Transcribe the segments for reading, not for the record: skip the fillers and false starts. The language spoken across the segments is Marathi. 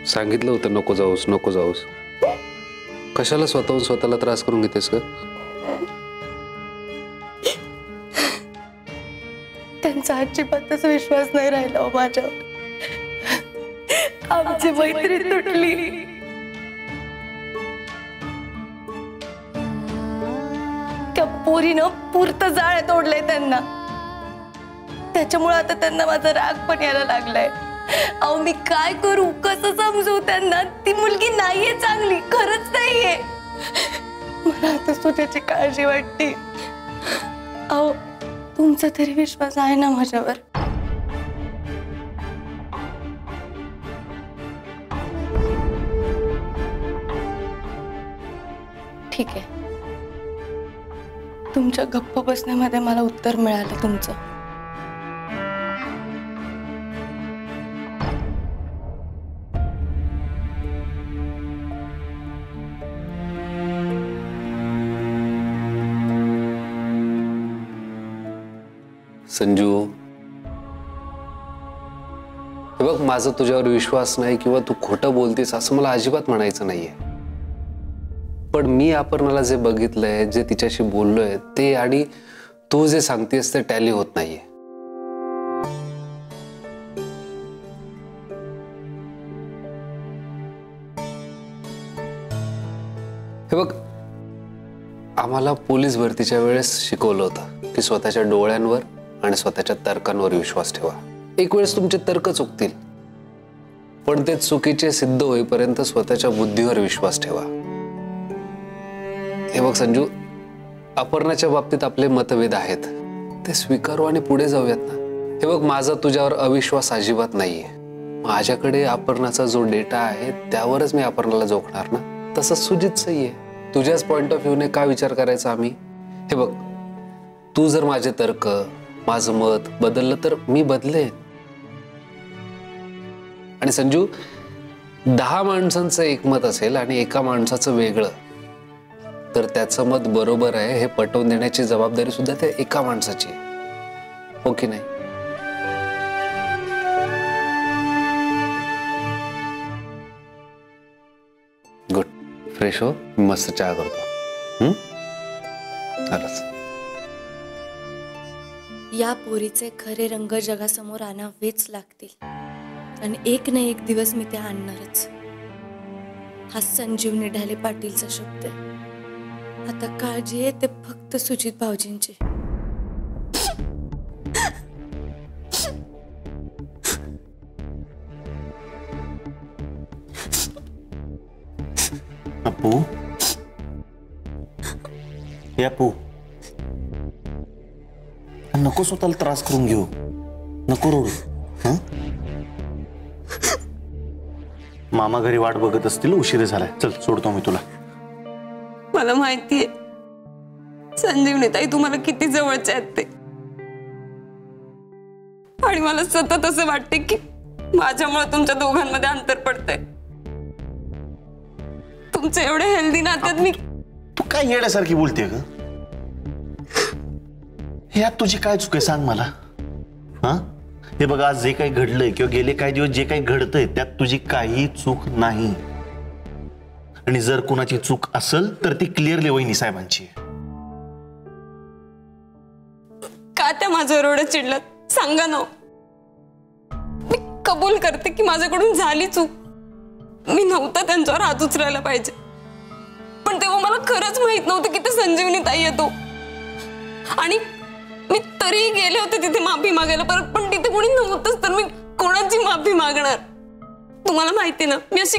सांगितलं होतं नको जाऊस नको जाऊस. कशाला स्वतःहून स्वतःला त्रास करून घेतेस का? त्यांचा अजिबातच विश्वास नाही राहिला हो माझ्यावर. आमची मैत्री तुटली. त्या पोरीनं पुरतं जाळ तोडलंय त्यांना. त्याच्यामुळे आता त्यांना माझा राग पण यायला लागलाय. अहो मी काय करू, कसं समजू त्यांना? ती मुलगी नाहीये चांगली, खरंच नाहीये. मला आता सुनेची काळजी वाटते. अहो तुमचा तरी विश्वास आहे ना माझ्यावर? ठीक आहे, तुमच्या गप्प बसण्यामध्ये मला उत्तर मिळालं तुमचं. संजू, हे बघ, माझा तुझ्यावर विश्वास नाही किंवा तू खोटं बोलतेस असं मला अजिबात म्हणायचं नाहीये. पण मी अपर्णाला जे बघितलंय, जे तिच्याशी बोललोय ते आणि तू जे सांगतेस ते टॅली होत नाहीये. हे बघ, आम्हाला पोलीस भरतीच्या वेळेस शिकवलं होतं की स्वतःच्या डोळ्यांवर आणि स्वतःच्या तर्कांवर विश्वास ठेवा. एक वेळेस तुमचे तर्क चुकतील, पण ते चुकीचे सिद्ध होईपर्यंत स्वतःच्या बुद्धीवर विश्वास ठेवा. हे बघ संजू, अपर्णाच्या बाबतीत आपले मतभेद आहेत, ते स्वीकारू आणि पुढे जाऊयात ना. हे बघ, माझा तुझ्यावर अविश्वास अजिबात नाहीये. माझ्याकडे अपर्णाचा जो डेटा आहे त्यावरच मी अपर्णाला जोखणार ना. तसंच सुजितचंही आहे. तुझ्याच पॉइंट ऑफ व्ह्यूने का विचार करायचा आम्ही? हे बघ, तू जर माझे तर्क, माझं मत बदललं तर मी बदलेन. आणि संजू, 10 माणसांचं एक मत असेल आणि एका माणसाचं वेगळं, तर त्याचं मत बरोबर आहे हे पटवून देण्याची जबाबदारी सुद्धा त्या एका माणसाची, हो की नाही? गुड, फ्रेश हो, मस्त चहा करतो. आलाच. या पोरीचे खरे रंग जगासमोर आणावेच लागतील आणि एक ना एक दिवस मी ते आणणारच. हा संजीवनी ढाले पाटीलचा शब्द आहे. आता काळजी आहे ते फक्त सुजित भाऊजींची. अपू, अपू, नको स्वतःला त्रास करून घेऊ, नको रडू. मामा घरी वाट बघत असतील, उशीर झालाय. चल सोडतो मी तुला. मला माहितीये संजीवनी ताई तुम्हाला किती जवळचे आहेत ते, आणि मला सतत असं वाटते की माझ्यामुळे तुमच्या दोघांमध्ये अंतर पडतंय. तुमचे एवढे हेल्दी नात्यात मी. तू काय येण्यासारखी बोलते ग? यात तुझी काय चूक आहे सांग मला? हा, हे बघ, आज जे काही घडलंय किंवा गेले काही दिवस जे काही घडतंय त्यात तुझी काही चूक नाही. आणि जर कुणाची चूक असेल तर ती क्लिअरली वहिनी साहेबांची. का त्या माझ्यावर एवढं चिडलात सांगा ना. मी कबूल करते की माझ्याकडून झाली चूक. मी नव्हता त्यांच्यावर हात उचलायला पाहिजे, पण तेव्हा मला खरंच माहित नव्हतं की ते संजीवनी ताई येतो. आणि मी तरी गेले होते तिथे माफी मागायला, परत पण तिथे कोणी नव्हतंच, तर मी कोणाची माफी मागणार? तुम्हाला माहिती ना, मी अशी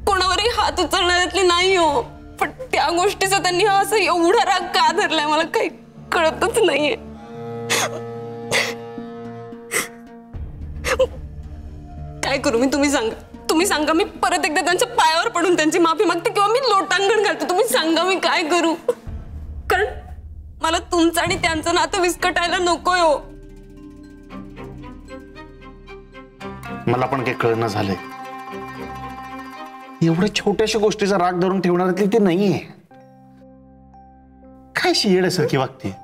कोणावरही हात उचलण्यातली नाही हो. पण त्या गोष्टीचा त्यांनी असं एवढा राग का धरलाय मला काही कळतच नाहीये. काय करू मी? तुम्ही सांगा. मी परत एकदा त्यांच्या पायावर पडून त्यांची माफी मागते किंवा मी लोटांगण घालते. तुम्ही सांगा मी काय करू? कारण मला तुमचं आणि त्यांचं नातं विस्कटायला नकोय हो. मला पण काही कळणं झालंय. एवढ्या छोट्याशा गोष्टीचा राग धरून ठेवणाऱ्यातली ते नाहीये. काय येड्यासारखी वागते.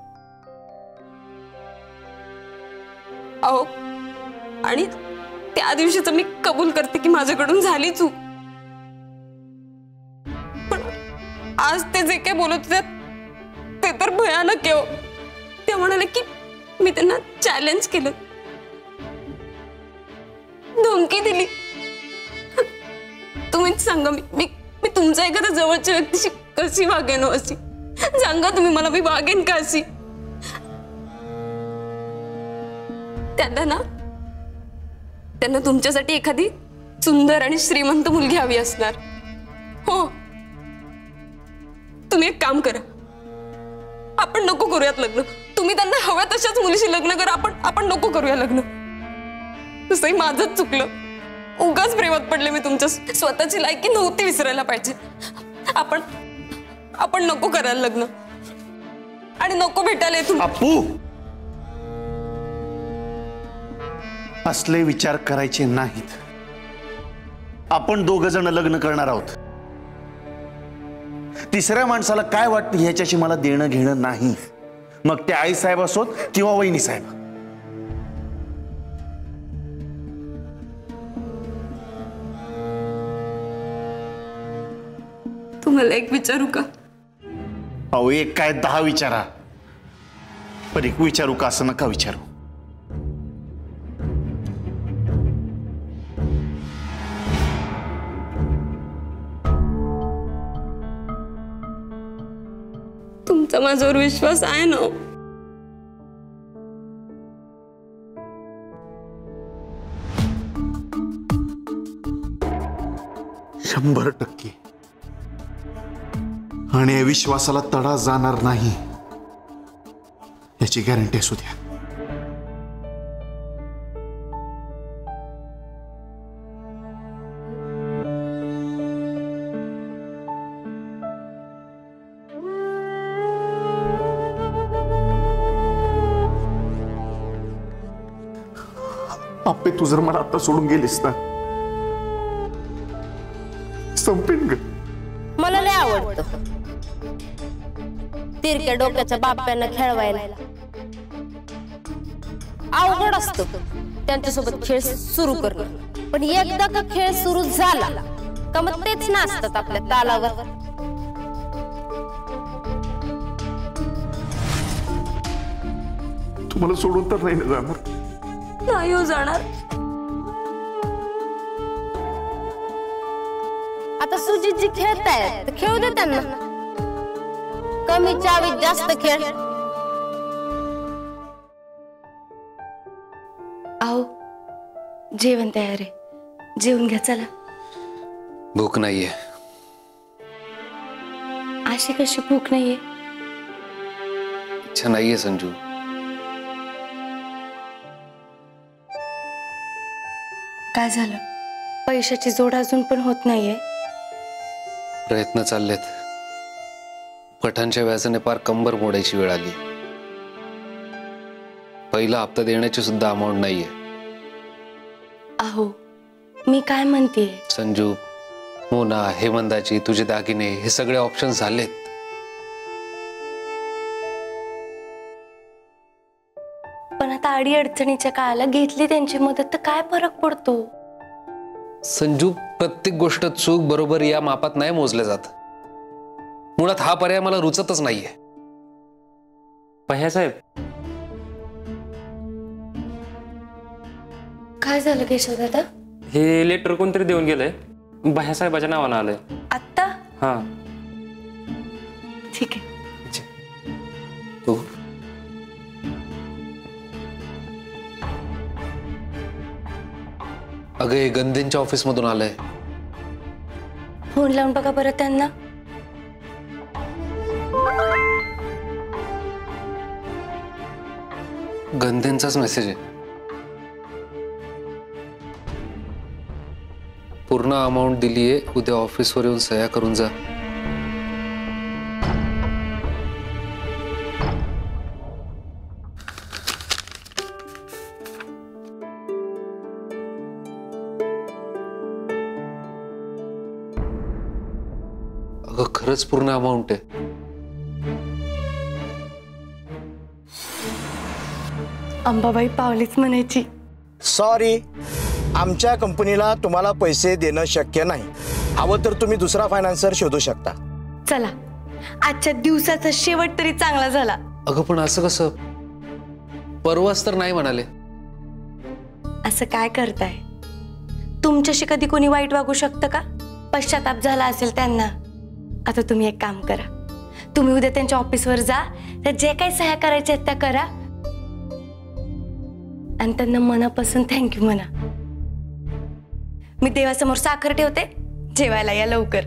अहो, आणि त्या दिवशीच मी कबूल करते की माझ्याकडून झाली चूक. आज ते जे काही बोलत होते ते तर भयानक आहे हो. ते म्हणाले की मी त्यांना चॅलेंज केलं, धमकी दिली. तुम्हीच सांगा, मी तुमच्या एखाद्या जवळच्या व्यक्तीशी कशी वागेन हो? अशी सांगा तुम्ही मला, मी वागेन का अशी? त्यांना तुमच्यासाठी एखादी सुंदर आणि श्रीमंत मुलगी हवी असणार. हो, तुम्ही एक काम करा, आपण नको करूयात लग्न. तुम्ही त्यांना हव्या तशाच मुलीशी लग्न करा. आपण नको करूया लग्न. तसंही माझंच चुकलं, उगाच प्रेमात पडले मी तुमच्या. स्वतःची लायकी नव्हती विसरायला पाहिजे. आपण नको करायला लग्न आणि नको भेटायला इथून. अपू, असले विचार करायचे नाहीत. आपण 2 जण लग्न करणार आहोत. तिसऱ्या माणसाला काय वाटतं ह्याच्याशी मला देणं घेणं नाही. मग ते आई साहेब असोत किंवा वहिनी साहेब. तुम्हाला एक विचारू का? अहो, एक काय 10 विचारा, पण एक विचारू का असं नका विचारू. तुमचा माझ्यावर विश्वास आहे ना? 100%. आणि या विश्वासाला तडा जाणार नाही याची गॅरंटी असू द्या. आपे, तू जर मला आता सोडून गेलीस ना, संपेन ग. मला लय आवडतं तिरक्या डोक्याच्या बाप्यांना खेळवायला. अवघड असतो त्यांच्यासोबत खेळ सुरू करणं, पण एकदा का खेळ सुरू झाला का मग तेच नाचतात आपल्या तालावर. तुम्हाला सोडून तर नाही ना जाणार? नाही हो जाणार. आता सुजित जी खेळतायत तर खेळू दे त्यांना. कमी चावीत जास्त खेळ. आओ, जेवण तयार आहे, जेवून घ्या चला. भूक नाहीये. अशी कशी भूक नाहीये? इच्छा नाहीये संजू. काय झालं? पैशाची जोड अजून पण होत नाहीये? प्रयत्न चाललेत. पठाणच्या व्याजाने पार कंबर मोडायची वेळ आली. पहिला हप्ता देण्याची सुद्धा अमाऊंट नाहीये. अहो, मी काय म्हणते, संजू, मोना, हेमंताची, तुझे दागिने, हे सगळे ऑप्शन झालेत. पण आता अडी अडचणीच्या काळाला घेतली त्यांची मदत तर काय फरक पडतो? संजू, प्रत्येक गोष्ट चूक बरोबर या मापात नाही मोजल्या जात. मुळात हा पर्याय मला रुचतच नाहीये. भैयासाहेब, काय झालं केशव दादा? हे लेटर कोणतरी देऊन गेलंय. भैयासाहेबाच्या नावानं आलंय. आत्ता? हा, ठीक आहे. हो. अगं, हे गंधींच्या ऑफिस मधून आलंय. फोन लावून बघा बरं त्यांना. गंधींचाच मेसेज आहे. पूर्ण अमाऊंट दिलीये, उद्या ऑफिसवर येऊन सह्या करून जा. अगं, खरंच पूर्ण अमाऊंट आहे. अंबाबाई पावलीच म्हणायची. सॉरी, आमच्या कंपनीला तुम्हाला पैसे देणं शक्य नाही. हवं तर तुम्ही दुसरा फायनान्सर शोधू शकता. चला आजच्या दिवसाचा शेवट तरी चांगला झाला. अगं पण असं कसं, परवाच तर नाही म्हणाले. असं काय करताय? तुमच्याशी कधी कोणी वाईट वागू शकतं का? पश्चाताप झाला असेल त्यांना. आता तुम्ही एक काम करा, तुम्ही उद्या त्यांच्या ऑफिसवर जा, तर जे काही सह्या करायच्या आहेत त्या करा आणि त्यांना मनापासून थँक्यू म्हणा. मी देवासमोर साखर ठेवते, जेवायला या लवकर.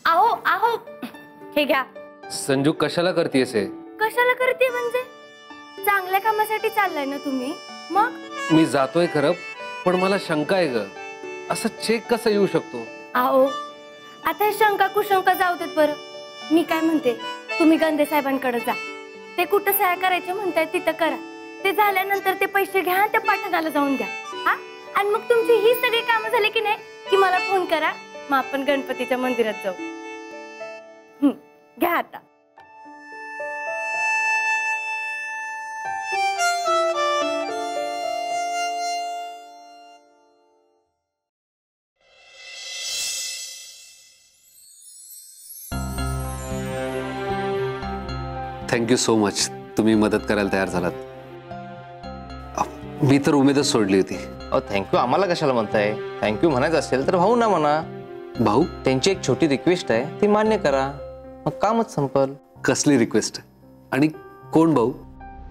आहो आहो, हे घ्या. संजू कशाला करतेस हे? कशाला करते म्हणजे? चांगल्या कामासाठी चाललाय ना तुम्ही, मग? मी जातोय खरं, पण मला शंका आहे ग, असं चेक कसा येऊ शकतो? आहो, आता हे शंका कुशंका जाऊ देत बरं. मी काय म्हणते, तुम्ही गंधे साहेबांकडे जा. ते कुठं सह्या करायचे म्हणताय तिथं करा. ते झाल्यानंतर ते पैसे घ्या, त्या पाठकाला जाऊन द्या. हा, आणि मग तुमची ही सगळी कामं झाली की नाही की मला फोन करा, मग आपण गणपतीच्या मंदिरात जाऊ. घ्या आता. थँक्यू सो मच, तुम्ही मदत करायला तयार झालात. मी तर उमेदच सोडली होती. अहो थँक्यू आम्हाला कशाला म्हणताय? थँक्यू म्हणायचं असेल तर भाऊ ना म्हणा. भाऊ? त्यांची एक छोटी रिक्वेस्ट आहे, ती मान्य करा, मग कामच संपल. कसली रिक्वेस्ट? आणि कोण भाऊ?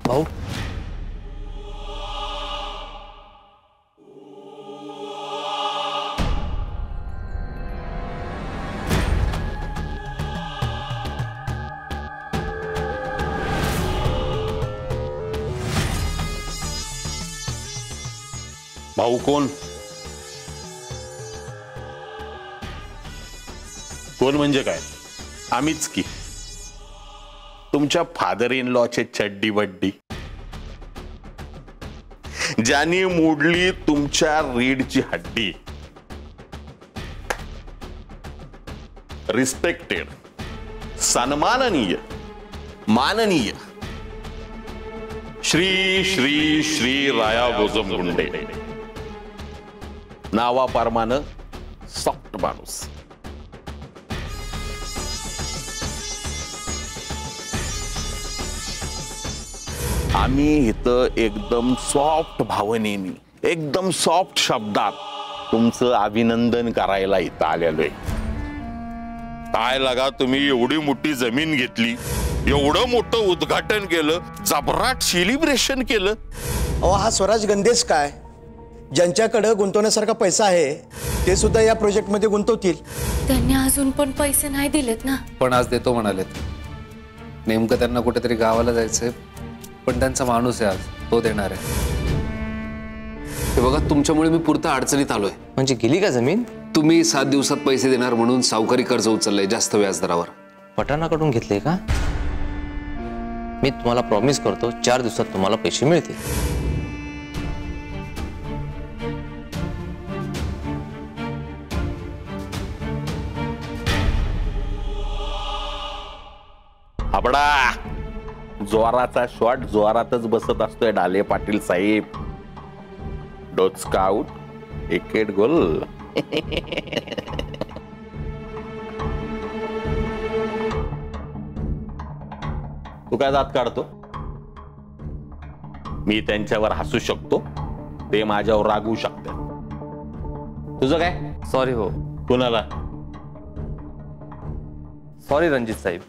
भाऊ भाऊ कोण? कोण म्हणजे काय? आम्हीच की, तुमच्या फादर इन लॉचे चड्डी बड्डी, ज्यांनी मोडली तुमच्या रीडची हड्डी. रिस्पेक्टेड, सन्माननीय, माननीय श्री श्री श्री राया गोजमगुंडे, नावाप्रमाण सॉफ्ट माणूस. आम्ही इथं एकदम सॉफ्ट भावनेनी, एकदम सॉफ्ट शब्दात तुमचं अभिनंदन करायला इथं आलेलोय. काय लागा, तुम्ही एवढी मोठी जमीन घेतली, एवढं मोठं उद्घाटन केलं, जबराट सेलिब्रेशन केलं. अहो हा स्वराज गंधेच काय, ज्यांच्याकडे गुंतवण्यासारखा पैसा आहे ते सुद्धा या प्रोजेक्ट मध्ये गुंतवतील. त्यांनी अजून पण पैसे नाही दिलेत ना. पण आज देतो म्हणालेत. नेमकं त्यांना कुठेतरी गावाला जायचंय, पण त्यांचा माणूस आहे आज, तो देणार आहे. हे बघा, तुमच्यामुळे मी पुरता अडचणीत आलोय. म्हणजे गेली का जमीन? तुम्ही 7 दिवसात पैसे देणार म्हणून सावकारी कर्ज उचललंय जास्त व्याजदरावर. पठाणाकडून घेतले का? मी तुम्हाला प्रॉमिस करतो 4 दिवसात तुम्हाला पैसे मिळतील. आबडा, जोराचा शॉट जोरातच बसत असतोय डाले पाटील साहेब. डोचका आउट, विकेट गोल. तू काय दात काढतो? मी त्यांच्यावर हसू शकतो, ते माझ्यावर रागवू शकतात. तुझं काय? सॉरी हो. कुणाला? सॉरी रणजित साहेब.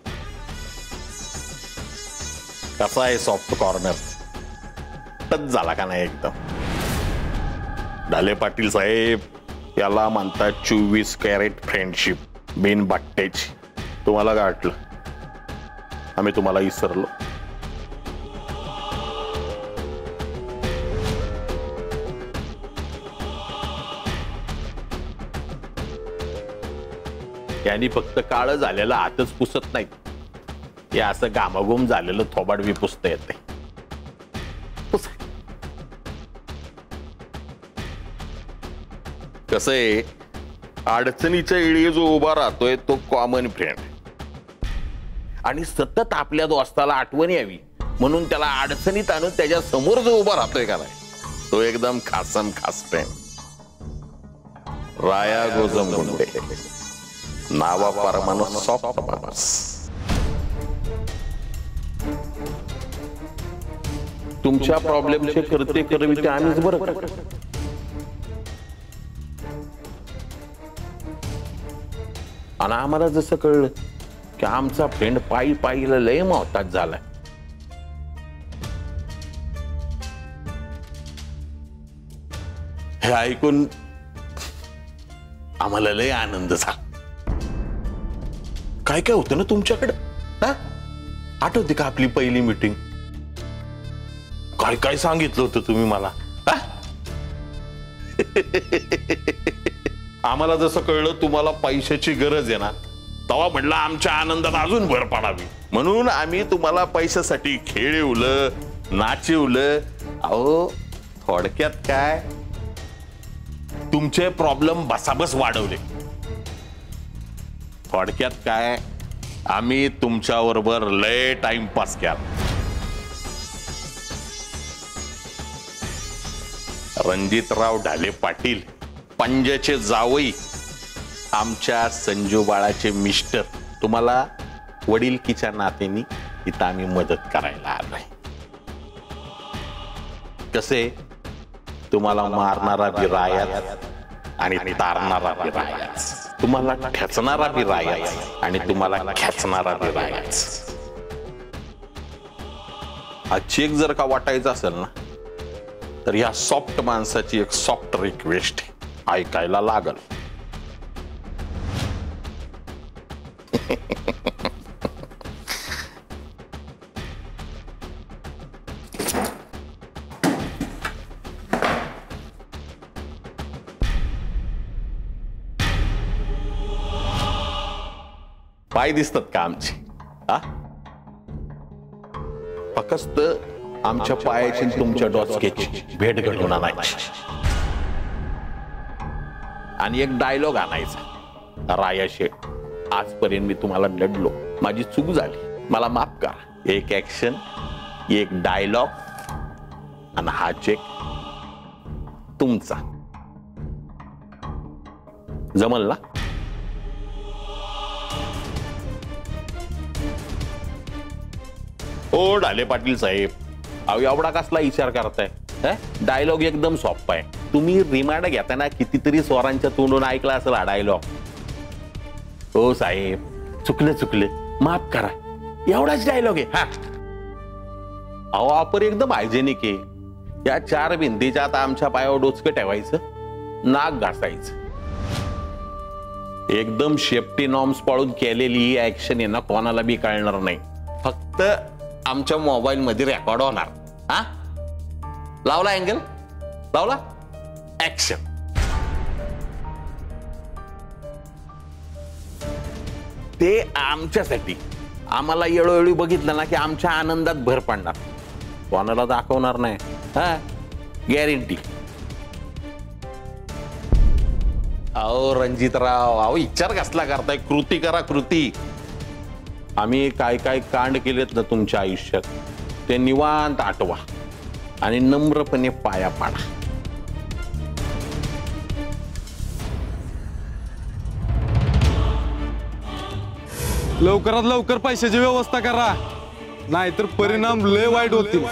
कसा आहे सॉफ्ट कॉर्नर? टच झाला का नाही एकदम? ढाले पाटील साहेब, याला म्हणतात 24 कॅरेट फ्रेंडशिप, बिन बट्टेची. तुम्हाला काय वाटलं आम्ही तुम्हाला विसरलो? यांनी फक्त काळं झालेलं हातच पुसत नाहीत, हे असं गामागोम झालेलं थोबाड बी पुसता येते. कसं आहे, अडचणीच्या वेळी जो उभा राहतोय तो कॉमन फ्रेंड, आणि सतत आपल्या दोस्ताला आठवण यावी म्हणून त्याला अडचणीत आणून त्याच्या समोर जो उभा राहतोय का नाही तो एकदम खासम खास प्रेम राया गोजम गुंडे नावा परमानो सॉफ्ट माणूस. तुमच्या प्रॉब्लेमचे करते करविते आम्हीच बरं. आणि आम्हाला जसं कळलं की आमचा फ्रेंड पायी पायीला लय मोहताज झालाय, हे ऐकून आम्हाला लय आनंद झाला. काय काय होतं ना तुमच्याकडं, आठवते का आपली पहिली मीटिंग? काय काय सांगितलं होतं तुम्ही मला? आम्हाला जसं कळलं तुम्हाला पैशाची गरज आहे ना, तेव्हा म्हटलं आमच्या आनंदात अजून भर पडावी म्हणून आम्ही तुम्हाला पैशासाठी खेळवलं, नाचिवलं. अहो थोडक्यात काय, तुमचे प्रॉब्लेम बसाबस वाढवले. थोडक्यात काय, आम्ही तुमच्या बरोबर लय टाइमपास केला. रणजितराव ढाले पाटील पंजाचे जावई, आमच्या संजू बाळाचे मिस्टर, तुम्हाला वडीलकीच्या नात्याने इथं आम्ही मदत करायला आलोय. कसे, तुम्हाला मारणारा बी रायाच आणि तारणारा बी रायाच, तुम्हाला ठेचणारा बी रायाच आणि तुम्हाला खेचणारा बी रायाच. हा चेक जर का वाटायचा असेल ना, तर या सॉफ्ट माणसाची एक सॉफ्ट रिक्वेस्ट ऐकायला लागल. पाय दिसतात का आमचे? फक्त आमच्या पायाची तुमच्या डोसक्याची भेट घडवून आणायची आणि एक डायलॉग आणायचा. राया शेठ, आजपर्यंत मी तुम्हाला लढलो, माझी चूक झाली, मला माफ करा. एक ऍक्शन, एक डायलॉग आणि हा चेक तुमचा. जमल ना? ओ ढाले पाटील साहेब, अहो एवढा कसला विचार करताय? डायलॉग एकदम सोपा आहे. तुम्ही रिमांड घेताना कितीतरी स्वरांच्या तोंडून ऐकला असेल हा डायलॉग. हो साहेब, चुकलं माफ करा, एवढाच डायलॉग आहे. अहो आपण एकदम हायजेनिक आहे. या 4 भिंतीच्या आता आमच्या पायावर डोचकं ठेवायचं, नाक घासायचं. एकदम सेफ्टी नॉर्म्स पाळून केलेली ही ऍक्शन आहे ना, कोणाला बी कळणार नाही. फक्त आमच्या मोबाईल मध्ये रेकॉर्ड होणार. लावला अँगल, लावला ऍक्शन. ते आमच्यासाठी, आम्हाला वेळोवेळी बघितलं ना की आमच्या आनंदात भर पडणार, कोणाला दाखवणार नाही. गॅरंटी. अहो रणजितराव, अहो विचार कसला करताय? कृती करा, कृती. आम्ही काय काय कांड केलेत ना तुमच्या आयुष्यात, ते निवांत आठवा आणि नम्रपणे पाया पाडा. लवकरात लवकर पैशाची व्यवस्था करा, नाहीतर परिणाम लय वाईट होतील.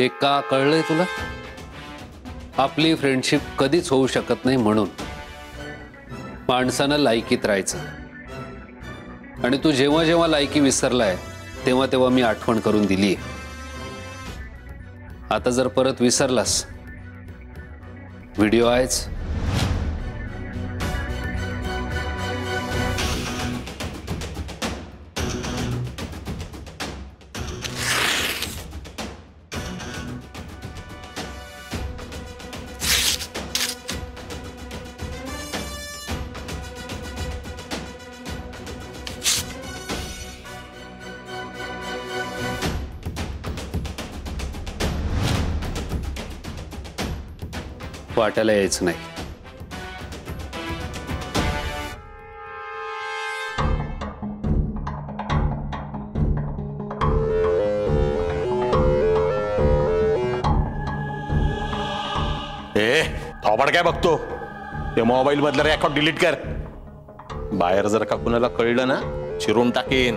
हे का कळलंय तुला? आपली फ्रेंडशिप कधीच होऊ शकत नाही म्हणून माणसानं लायकीत राहायचं. आणि तू जेव्हा जेव्हा लायकी विसरलाय तेव्हा तेव्हा मी आठवण करून दिली. आता जर परत विसरलास, व्हिडिओ आहेच. वाटायला यायचं नाही. थोबाड काय बघतो? ते मोबाईल मधलं रेकॉर्ड डिलीट कर. बाहेर जर का कुणाला कळलं ना, चिरून टाकेन.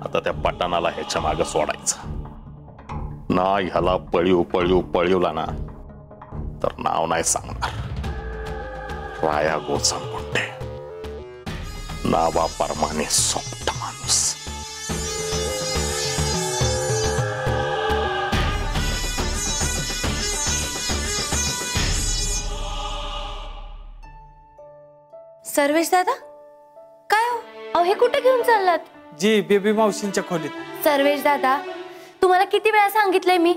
आता त्या पटाणाला ह्याच्या मागं सोडायचं ना. ह्याला पळीवला ना तर नाव नाही सांगणार. राया गोचंपुटे नावा परमाने सोपटा माणूस. सर्वेश दादा, काय हो? अहो हे कुठे घेऊन चाललात? जी बेबी मावशींच्या खोलीत. सर्वेश दादा, तुम्हाला किती वेळा सांगितलंय मी,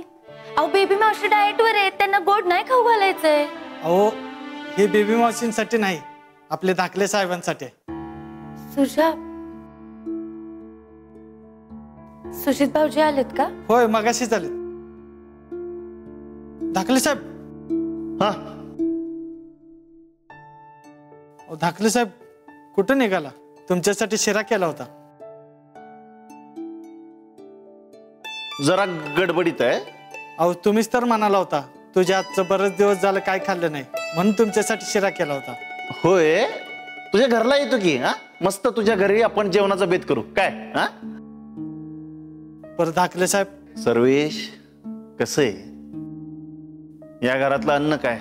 अहो बेबी मावशी डाएट वर आहेत, त्यांना गोड नाही खाऊ घालायचंय. अहो हे बेबी मावशींसाठी नाही, आपले धाकले साहेबांसाठी. सुजित भाऊजी आलेत का? होय, मगाशीच आले. धाकले साहेब. हा धाकले साहेब, कुठं निघाला? तुमच्यासाठी शिरा केला होता. जरा गडबडीत आहे. अहो तुम्हीच तर म्हणाला होता तुझ्या आजचं बरेच दिवस झालं काय खाल्लं नाही, म्हणून तुमच्यासाठी शिरा केला होता. होय, तुझ्या घरला येतो की. हा मस्त, तुझ्या घरी आपण जेवणाचा बेत करू काय? हा पर धाकले साहेब. सर्वेश, कसं आहे या घरातलं अन्न काय?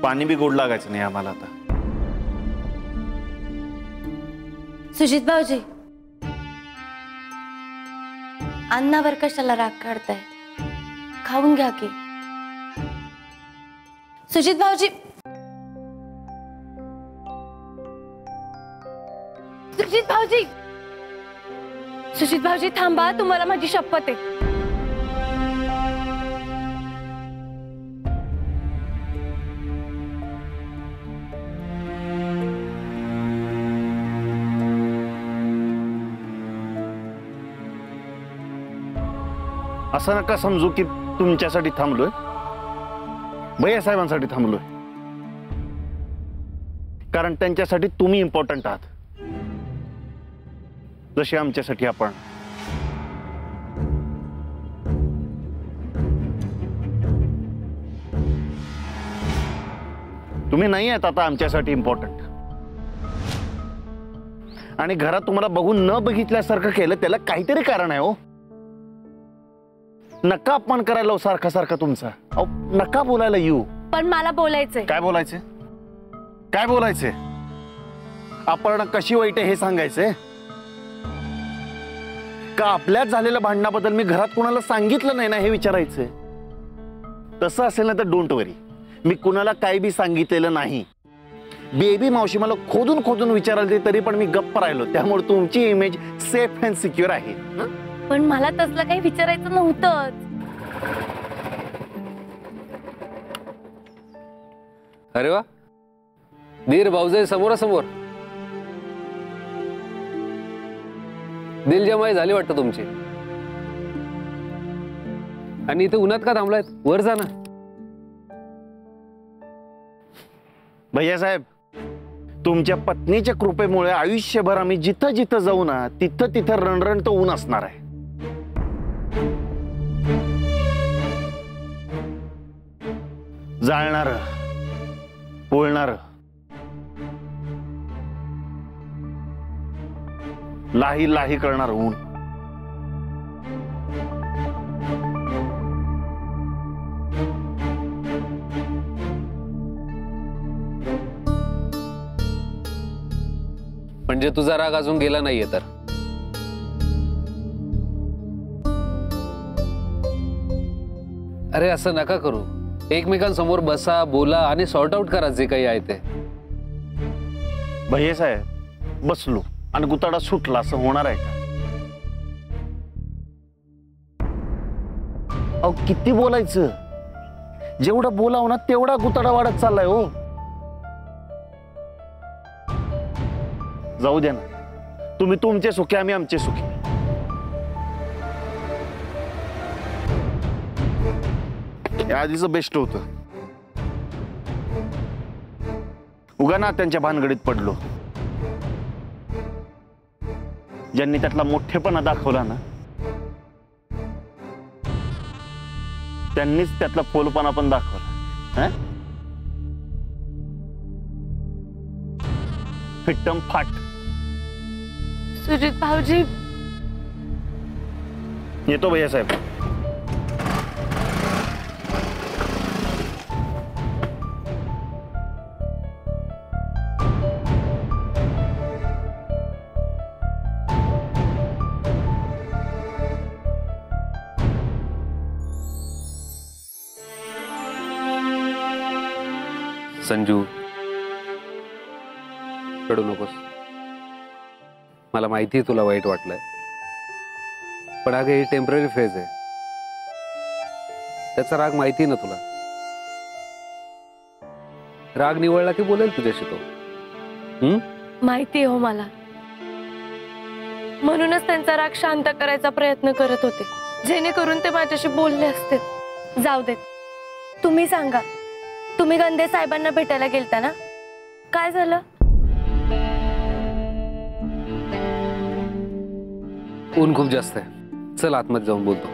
पाणी बी गोड लागायचं नाही आम्हाला आता. सुजित भाऊजी, अन्नावर कशाला राग काढताय? खाऊन घ्या की. सुजित भाऊजी, सुजित भाऊजी, सुजित भाऊजी थांबा, तुम्हाला माझी शपथ आहे. असं नका समजू की तुमच्यासाठी थांबलोय, भैया साहेबांसाठी थांबलोय. कारण त्यांच्यासाठी तुम्ही इम्पॉर्टंट आहात, जसे आमच्यासाठी आपण. तुम्ही नाही आहेत आता आमच्यासाठी इम्पॉर्टंट. आणि घरात तुम्हाला बघून न बघितल्यासारखं केलं, त्याला काहीतरी कारण आहे. हो, नका अपमान करायला सारखा सारखा तुमचा. नका बोलायला येऊ. पण मला बोलायचंय. काय बोलायचंय? काय बोलायचंय? आपण कशी वाईट आहे हे सांगायचंय का? आपल्याच झालेल्या भांडणाबद्दल मी घरात कुणाला सांगितलं नाही ना हे विचारायचंय? तसं असेल ना तर डोंट वरी, मी कुणाला काही बी सांगितलेलं नाही. बेबी मावशी मला खोदून खोदून विचारायला तरी पण मी गप्प राहिलो. त्यामुळे तुमची इमेज सेफ अँड सिक्युअर आहे. पण मला तसलं काही विचारायचं नव्हतं. अरे वा, धीर भाऊजे समोरासमोर. दिलजमाई झाली वाटतं तुमची. आणि इथे उन्हात का थांबलायत? वर जा ना. भैया साहेब, तुमच्या पत्नीच्या कृपेमुळे आयुष्यभर आम्ही जिथं जिथं जाऊ ना तिथं तिथं रणरण तर ऊन असणार आहे. जाळणार, पोळणार, लाही लाही करणार ऊन. म्हणजे तुझा राग अजून गेला नाहीये तर? अरे असं नका करू. एकमेकांसमोर बसा, बोला आणि सॉर्ट आउट करा जे काही आहे ते. भैये साहेब, बसलो आणि गुताडा सुटला असं होणार आहे का? अहो किती बोलायचं? जेवढं बोलाव ना तेवढा गुताडा वाढत चाललाय हो. जाऊ द्या ना, तुम्ही तुमचे सुखी, आम्ही आमचे सुखी. आधीच बेस्ट होतं. उगा ना त्यांच्या भानगडीत पडलो. ज्यांनी त्यातला मोठेपणा दाखवला ना त्यांनीच त्यातला फोलपणा पण दाखवला. फिट्टम फाट. सुजित भाऊजी, येतो भैया साहेब. संजू, रडू नकोस. मला माहिती तुला वाईट वाटलंय, पण अगं ही टेम्पररी फेज आहे. त्याचा राग माहिती ना तुला. राग निवळला की बोलेल तुझ्याशी तो. माहिती हो मला. म्हणूनच त्यांचा राग शांत करायचा प्रयत्न करत होते, जेणेकरून ते माझ्याशी बोलले असते. जाऊ देत. तुम्ही सांगा, तुम्ही गंदे साहेबांना भेटायला गेलता ना, काय झालं? ऊन खूप जास्त आहे. चल आतमध्ये जाऊन बोलतो.